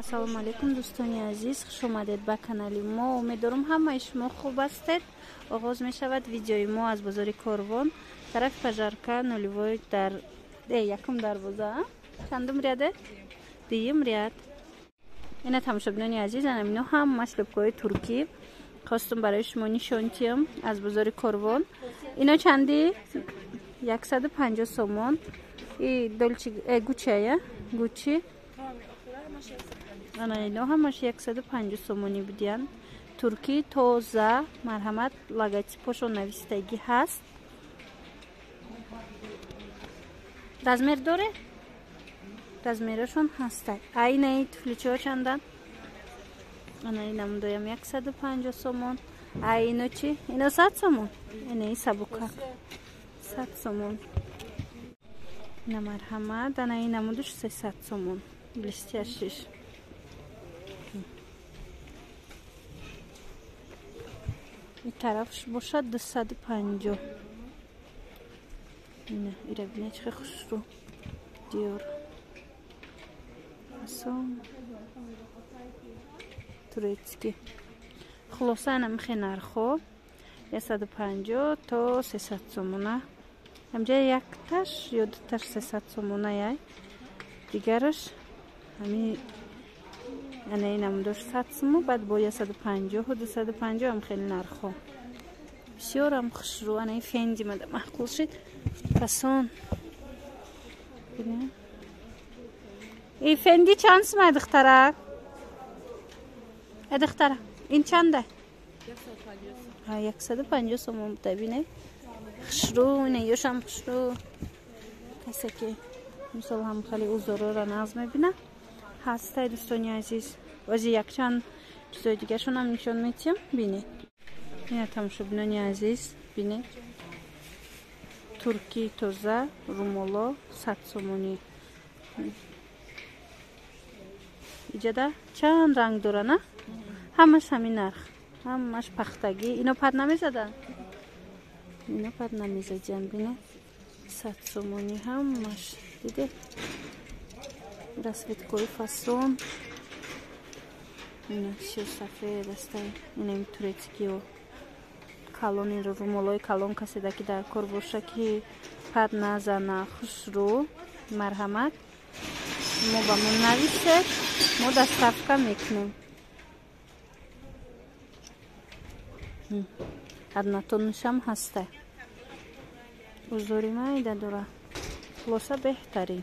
ассалому алайкум дӯстони азиз, хуш омадед ба канали мо. Умедворам ҳамаи шумо хуб ҳастед. оғоз мешавад видеои мо аз бозори Корвон, тарафи пажарка, нулевой дар якум дарвоза. Чандум ряде? Дуюм ряд. ина тамошобинони азиз, анамино ҳама шлепкаҳои туркӣ хостум барои шумо нишон диҳам аз бозори Корвон. ино чанди? 150 сомон. И долчи гучая гучи ана ино ҳамаш 150 сомонӣ будиян. туркӣ тоза, марҳамат, логотипошон навистагӣ ҳаст. размер доре? размерашон ҳастад. айнаи туфличиҳо чандан? ана инам доям 150 сомон. ино чи? ино 100 сомон. инаи сабука 100 сомон. ина марҳамат, ана инамудуш 300 сомон. блестящиш. این طرفش باشد 250. اینه ایره بینه چه خوش رو دیار اصلا تورецки. خلاصه انا میخواه نرخو 150 تا 300 سومونه. همجا یک تاش یا دو تاش 300 سومونه یای دیگرش همین انا اینم داشت 100 سومو بعد با 150 و 250 هم خیلی نرخو بسیارم خوش رو. انا این فندی مده محقول شد پسان این فندی چند سومه دختره؟ دختره این چنده؟ 150 سومو بینه خوش رو. اینه یوش هم خوش رو کسی که مثال هم خیلی اوزارا را ناز میبینه هسته. دوستانی عزیز وزی یک چند چیزای دیگه شون هم نشون میتیم بینید. این тамошобинони عزیز بینید ترکی توزه رومولو 100 سومونی. اینجا چند رنگ داره نه؟ همش همین نرخ، همش پختگی. اینو پد نمیزدن؟ اینو پد نمیزدن. بینید 100 سومونی همش. دیده расцветковый фасон. Ина все сафед астай. Ина им турецкио калони румолой калон каседа ки дар кор боша ки пад назана хушру марҳамат. мо ба мо нависед, мо доставка мекунем. однотоннишам ҳастай. узори майда дора. хулоса беҳтарин.